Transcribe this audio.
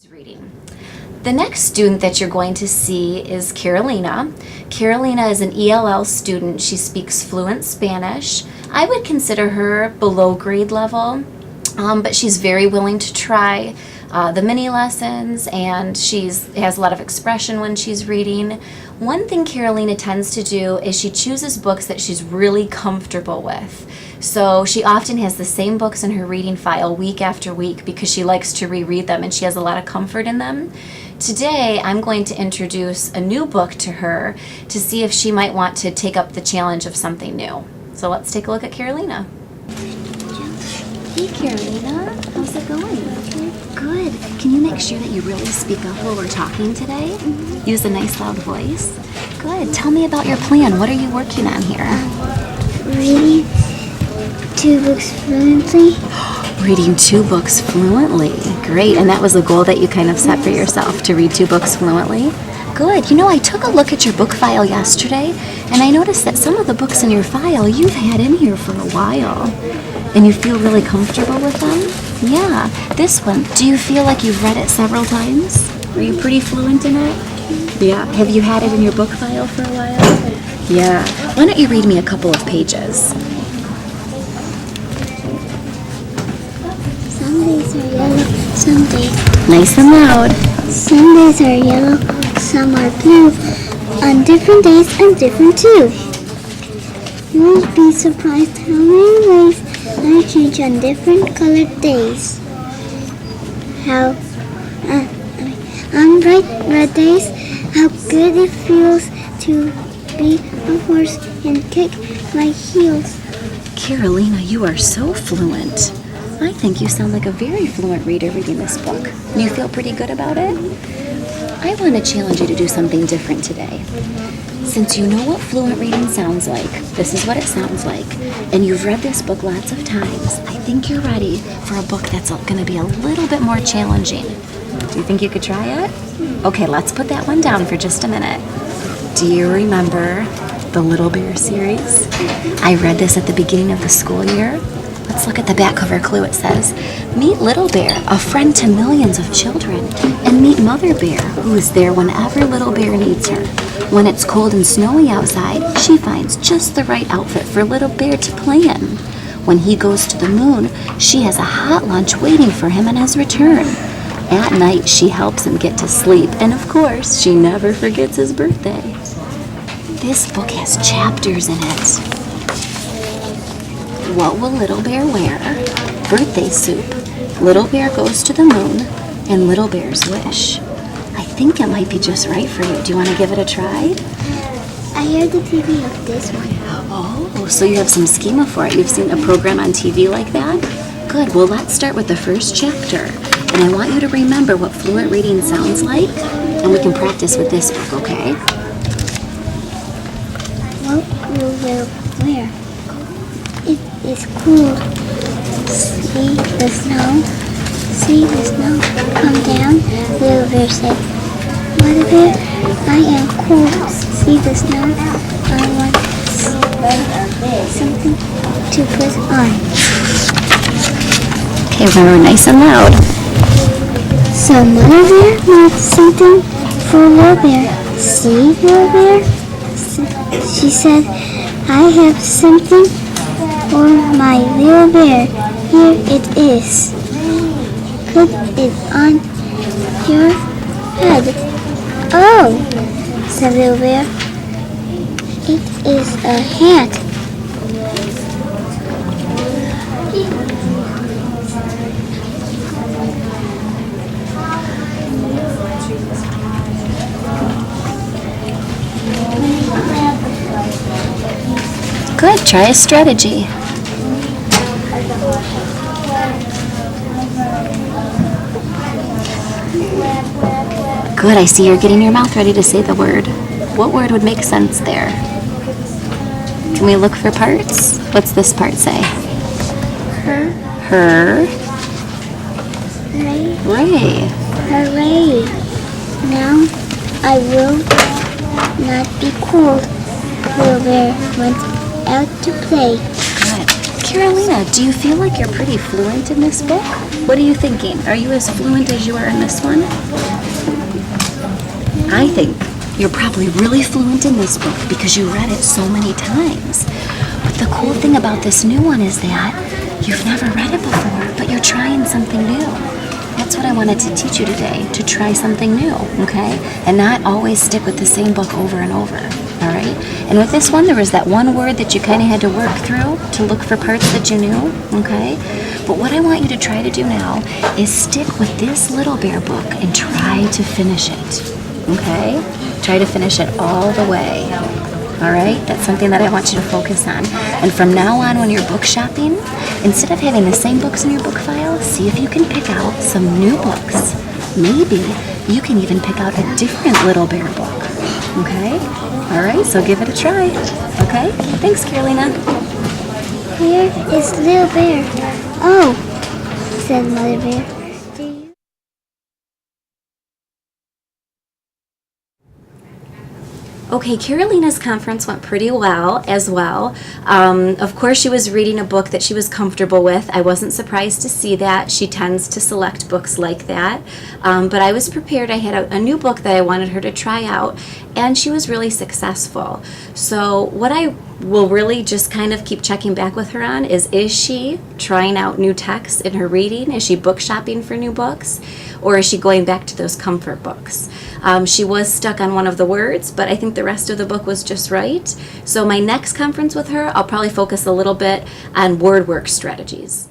Reading. The next student that you're going to see is Karolina. Karolina is an ELL student. She speaks fluent Spanish. I would consider her below grade level, but she's very willing to try the mini lessons, and she has a lot of expression when she's reading. One thing Karolina tends to do is she chooses books that she's really comfortable with. So she often has the same books in her reading file week after week because she likes to reread them and she has a lot of comfort in them. Today I'm going to introduce a new book to her to see if she might want to take up the challenge of something new. So let's take a look at Karolina. Hey Karolina, how's it going? Good. Can you make sure that you really speak up while we're talking today? Mm-hmm. Use a nice loud voice. Good. Tell me about your plan. What are you working on here? Reading 2 books fluently. Reading 2 books fluently. Great. And that was the goal that you kind of set for yourself, to read 2 books fluently? Good. You know, I took a look at your book file yesterday, and I noticed that some of the books in your file you've had in here for a while. And you feel really comfortable with them? Yeah. This one, do you feel like you've read it several times? Are you pretty fluent in it? Yeah. Have you had it in your book file for a while? Yeah. Why don't you read me a couple of pages? Some days are yellow, some days. Nice and loud. Some days are yellow, some are blue. On different days, I'm different too. You won't be surprised how many ways I change on different colored days. On bright red days, how good it feels to be a horse and kick my heels. Karolina, you are so fluent. I think you sound like a very fluent reader reading this book. You feel pretty good about it? I want to challenge you to do something different today. Since you know what fluent reading sounds like, this is what it sounds like, and you've read this book lots of times, I think you're ready for a book that's going to be a little bit more challenging. Do you think you could try it? Okay, let's put that one down for just a minute. Do you remember the Little Bear series? I read this at the beginning of the school year. Let's look at the back cover clue. It says, meet Little Bear, a friend to millions of children, and meet Mother Bear, who is there whenever Little Bear needs her. When it's cold and snowy outside, she finds just the right outfit for Little Bear to play in. When he goes to the moon, she has a hot lunch waiting for him on his return. At night, she helps him get to sleep, and of course, she never forgets his birthday. This book has chapters in it. What will Little Bear wear? Birthday soup. Little Bear goes to the moon. And Little Bear's wish. I think it might be just right for you. Do you want to give it a try? I heard the TV of this one. Oh, so you have some schema for it. You've seen a program on TV like that? Good. Well, let's start with the first chapter. And I want you to remember what fluent reading sounds like. And we can practice with this book, okay? What will Little wear? It is cool. See the snow? See the snow come down? Little Bear said, Mother Bear, I am cool. See the snow? I want something to put on. Okay, remember, nice and loud. So Mother Bear wants something for Little Bear. See, Little Bear? She said, I have something for my little bear. Here it is. Put it on your head. Oh, said Little Bear. It is a hat. Good, try a strategy. Good, I see you're getting your mouth ready to say the word. What word would make sense there? Can we look for parts? What's this part say? Her. Her. Ray. Ray. Hooray. Now I will not be cold. Little Bear went out to play. Good. Karolina, do you feel like you're pretty fluent in this book? What are you thinking? Are you as fluent as you are in this one? I think you're probably really fluent in this book because you read it so many times. But the cool thing about this new one is that you've never read it before, but you're trying something new. That's what I wanted to teach you today, to try something new, okay? And not always stick with the same book over and over, all right? And with this one, there was that one word that you kind of had to work through to look for parts that you knew, okay? But what I want you to try to do now is stick with this Little Bear book and try to finish it, okay? Try to finish it all the way. All right, that's something that I want you to focus on. And from now on, when you're book shopping, instead of having the same books in your book file, see if you can pick out some new books. Maybe you can even pick out a different Little Bear book. Okay? All right, so give it a try. Okay? Thanks, Karolina. Where is Little Bear? Oh, said Mother Bear. Do you? Okay, Karolina's conference went pretty well as well. Of course, she was reading a book that she was comfortable with. I wasn't surprised to see that. She tends to select books like that. But I was prepared. I had a new book that I wanted her to try out, and she was really successful. So what I will really just kind of keep checking back with her on is she trying out new texts in her reading? Is she book shopping for new books? Or is she going back to those comfort books? She was stuck on one of the words, but I think the rest of the book was just right. So my next conference with her, I'll probably focus a little bit on word work strategies.